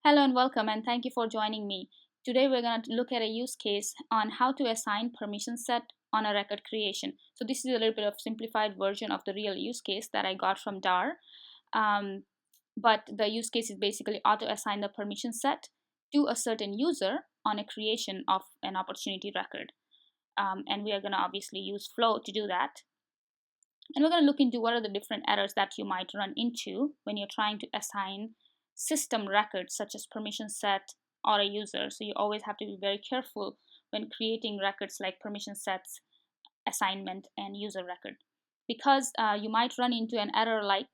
Hello and welcome, and thank you for joining me. Today we're going to look at a use case on how to assign permission set on a record creation. So this is a little bit of simplified version of the real use case that I got from DAR. But the use case is basically auto assign the permission set to a certain user on a creation of an opportunity record. And we are going to obviously use Flow to do that. And we're going to look into what are the different errors that you might run into when you're trying to assign system records such as permission set or a user. So you always have to be very careful when creating records like permission sets, assignment, and user record. Because you might run into an error like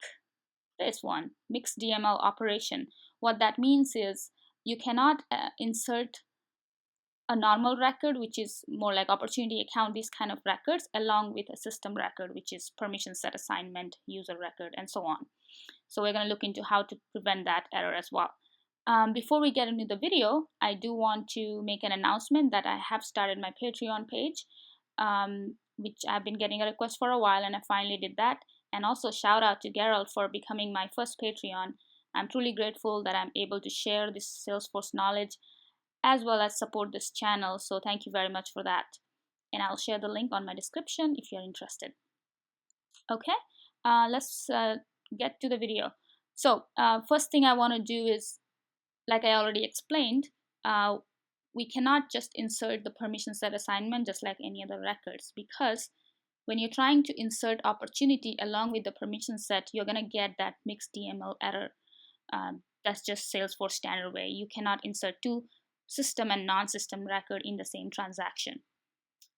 this one, mixed DML operation. What that means is you cannot insert a normal record, which is more like opportunity account, these kind of records, along with a system record, which is permission set assignment, user record, and so on. So we're going to look into how to prevent that error as well. Before we get into the video, I do want to make an announcement that I have started my Patreon page, which I've been getting a request for a while, and I finally did that. And also shout out to Gerald for becoming my first Patreon. I'm truly grateful that I'm able to share this Salesforce knowledge as well as support this channel. So thank you very much for that. And I'll share the link on my description if you're interested. Okay, let's get to the video. So first thing I want to do is, like I already explained, we cannot just insert the permission set assignment just like any other records, because when you're trying to insert opportunity along with the permission set, you're going to get that mixed DML error. That's just Salesforce standard way. You cannot insert two system and non-system record in the same transaction.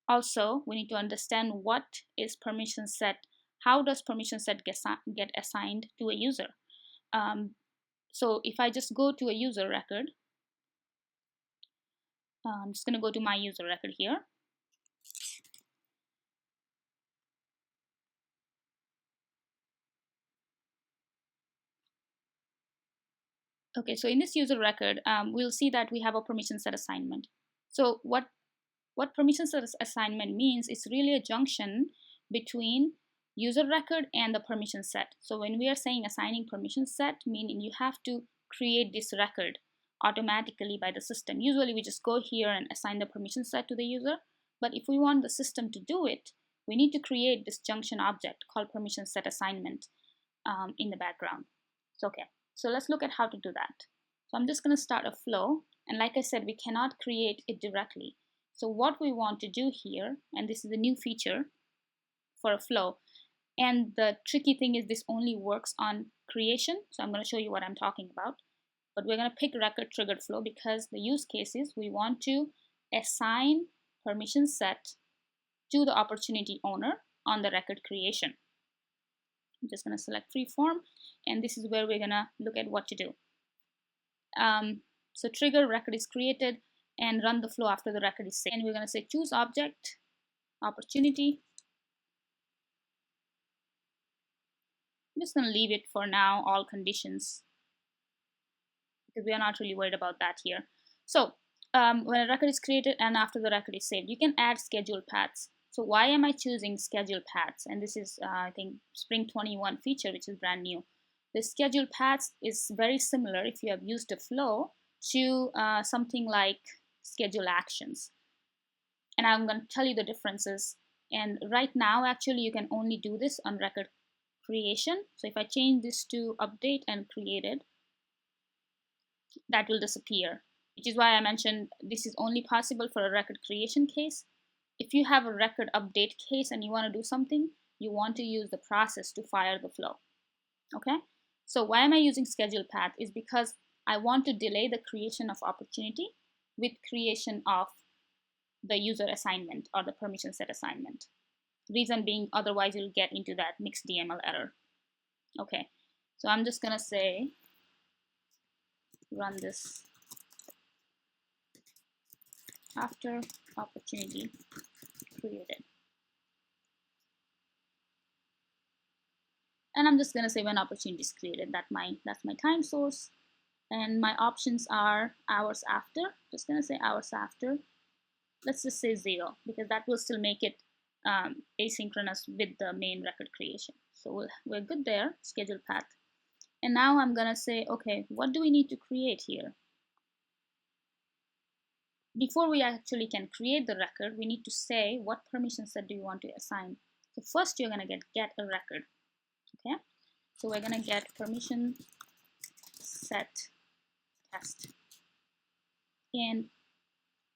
Also, we need to understand what is permission set. How does permission set get assigned to a user? So if I just go to a user record, I'm just going to go to my user record here. Okay, so in this user record, we'll see that we have a permission set assignment. So what permission set assignment means is really a junction between user record and the permission set. So when we are saying assigning permission set, meaning you have to create this record automatically by the system. Usually we just go here and assign the permission set to the user, but if we want the system to do it, we need to create this junction object called permission set assignment in the background. So okay, so let's look at how to do that. So I'm just going to start a flow, and like I said, we cannot create it directly. So what we want to do here, and this is a new feature for a flow, and the tricky thing is this only works on creation. So I'm going to show you what I'm talking about. But we're going to pick record triggered flow because the use case is we want to assign permission set to the opportunity owner on the record creation. I'm just going to select freeform, and this is where we're going to look at what to do. So trigger record is created and run the flow after the record is saved. And we're going to say choose object, opportunity. I'm just going to leave it for now, all conditions, because we are not really worried about that here. So when a record is created and after the record is saved, you can add schedule paths. So why am I choosing schedule paths? And this is, I think, Spring 21 feature, which is brand new. The schedule paths is very similar if you have used a flow to something like schedule actions. And I'm going to tell you the differences. And right now, actually, you can only do this on record creation. So if I change this to update and created, that will disappear, which is why I mentioned this is only possible for a record creation case. If you have a record update case and you want to do something, you want to use the process to fire the flow. Okay, so why am I using schedule path is because I want to delay the creation of opportunity with creation of the user assignment or the permission set assignment. Reason being, otherwise you'll get into that mixed DML error. Okay, so I'm just gonna say run this after opportunity created. And I'm just going to say when opportunity is created. That's my time source. And my options are hours after. Just going to say hours after. Let's just say 0, because that will still make it asynchronous with the main record creation. So we're good there, schedule path. And now I'm going to say, okay, what do we need to create here? before we actually can create the record, we need to say what permission set do you want to assign. So first you're going to get a record. Okay, so we're going to get permission set test. And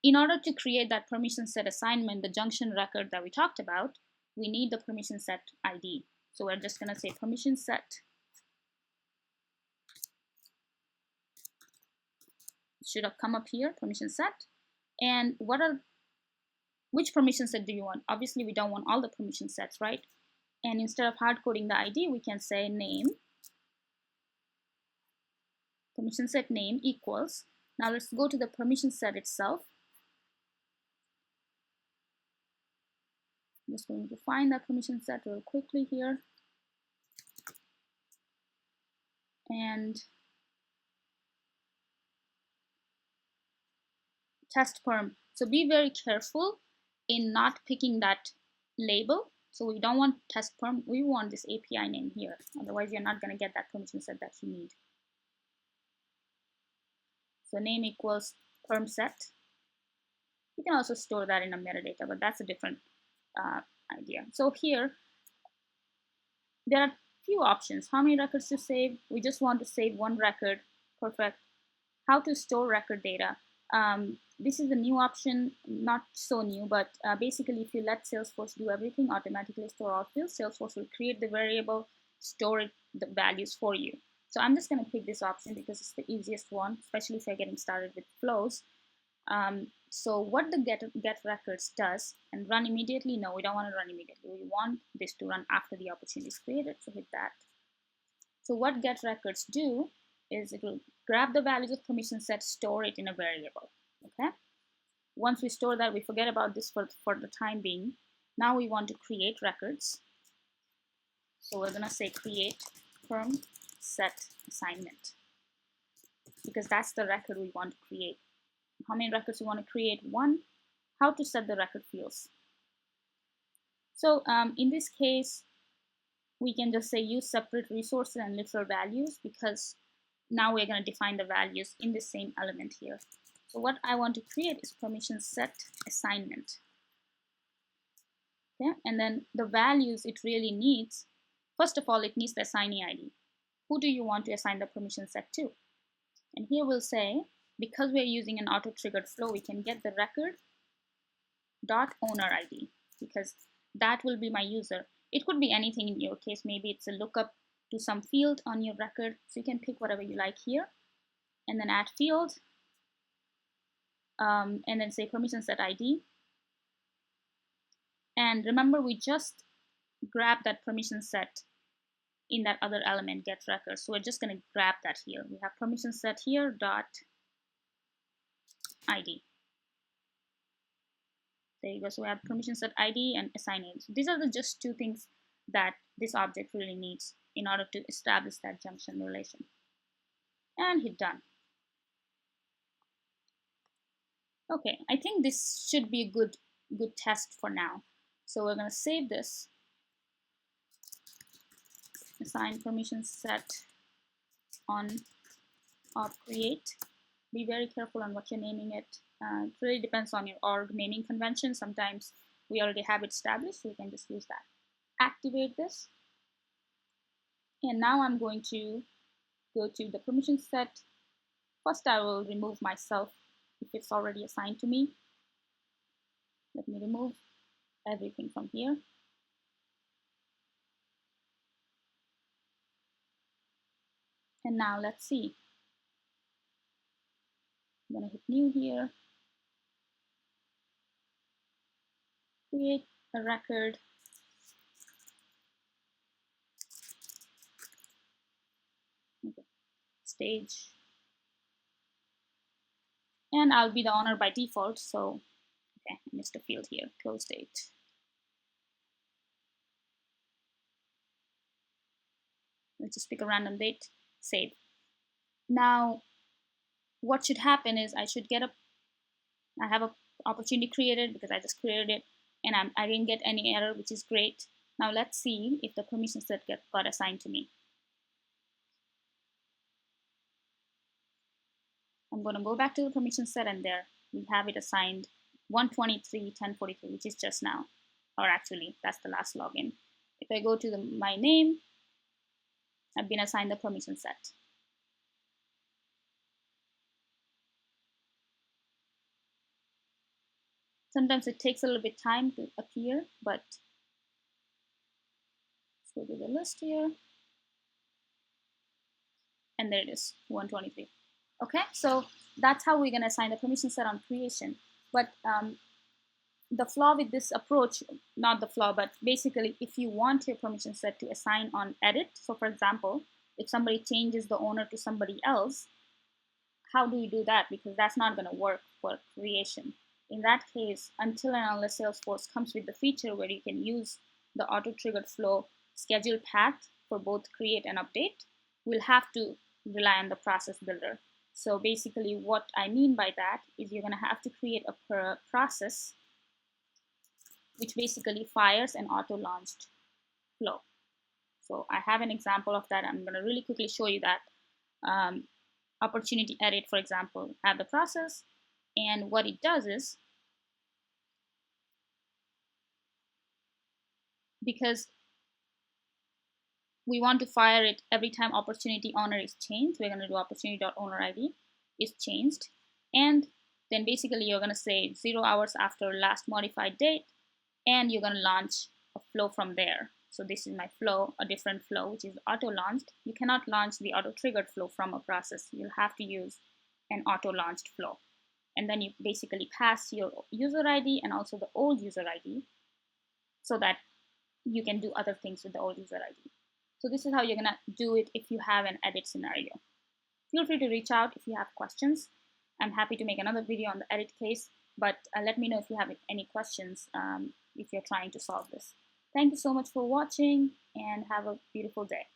in order to create that permission set assignment, the junction record that we talked about, we need the permission set ID. So we're just going to say permission set. It should have come up here, permission set. And which permission set do you want? Obviously, we don't want all the permission sets, right? And instead of hard coding the ID, we can say name, permission set name equals. Now let's go to the permission set itself. I'm just going to find that permission set real quickly here. And test perm. So be very careful in not picking that label. So we don't want test perm, we want this API name here. Otherwise, you're not going to get that permission set that you need. So name equals perm set. You can also store that in a metadata, but that's a different idea. So here, there are few options. How many records to save? We just want to save one record. Perfect. How to store record data. This is a new option, not so new, but basically if you let Salesforce do everything, automatically store all fields, Salesforce will create the variable, store the values for you. So I'm just going to pick this option because it's the easiest one, especially if you're getting started with flows. So what the get records does, and run immediately, no, we don't want to run immediately. We want this to run after the opportunity is created, so hit that. So what get records do is it will grab the values of permission set, store it in a variable. Okay. Once we store that, we forget about this for the time being. Now we want to create records. So we're going to say create perm set assignment, because that's the record we want to create. How many records we want to create? One. How to set the record fields. So in this case, we can just say use separate resources and literal values, because now we're going to define the values in the same element here. So what I want to create is permission set assignment. Okay, and then the values it really needs, first of all, it needs the assignee ID. Who do you want to assign the permission set to? And here we'll say, because we're using an auto-triggered flow, we can get the record dot owner ID, because that will be my user. It could be anything in your case. Maybe it's a lookup to some field on your record. So you can pick whatever you like here, and then add field, and then say permission set ID. And remember, we just grabbed that permission set in that other element, get record. So we're just going to grab that here. We have permission set here dot ID. There you go. So we have permission set ID and assign name. So these are the just two things that this object really needs in order to establish that junction relation. And hit done. Okay, I think this should be a good test for now. So we're going to save this. Assign permission set on op create. Be very careful on what you're naming it. It really depends on your org naming convention. Sometimes we already have it established, so we can just use that. Activate this. And now I'm going to go to the permission set. First, I will remove myself if it's already assigned to me. Let me remove everything from here. And now let's see. I'm going to hit new here. Create a record. Okay. Stage. And I'll be the owner by default. So, okay, I missed a field here. Close date. Let's just pick a random date. Save. Now, what should happen is I have an opportunity created because I just created it, and I didn't get any error, which is great. Now let's see if the permission set got assigned to me. I'm going to go back to the permission set, and there we have it assigned 123.10.43, which is just now, or actually that's the last login. If I go to my name, I've been assigned the permission set. Sometimes it takes a little bit time to appear, but let's go to the list here. And there it is, 123. Okay, so that's how we're going to assign the permission set on creation. But the flaw with this approach, not the flaw, but basically if you want your permission set to assign on edit, so for example, if somebody changes the owner to somebody else, how do we do that? Because that's not going to work for creation. In that case, until and unless Salesforce comes with the feature where you can use the auto-triggered flow schedule path for both create and update, we'll have to rely on the process builder. So basically what I mean by that is you're going to have to create a process which basically fires an auto-launched flow. So I have an example of that. I'm going to really quickly show you that. Opportunity edit, for example, add the process, and what it does is, because we want to fire it every time opportunity owner is changed, we're going to do opportunity.owner_id is changed, and then basically you're going to say 0 hours after last modified date, and you're going to launch a flow from there. So this is my flow, a different flow, which is auto-launched. You cannot launch the auto-triggered flow from a process. You'll have to use an auto-launched flow. And then you basically pass your user ID and also the old user ID so that you can do other things with the old user ID. So this is how you're going to do it if you have an edit scenario. Feel free to reach out if you have questions. I'm happy to make another video on the edit case, but let me know if you have any questions if you're trying to solve this. Thank you so much for watching and have a beautiful day.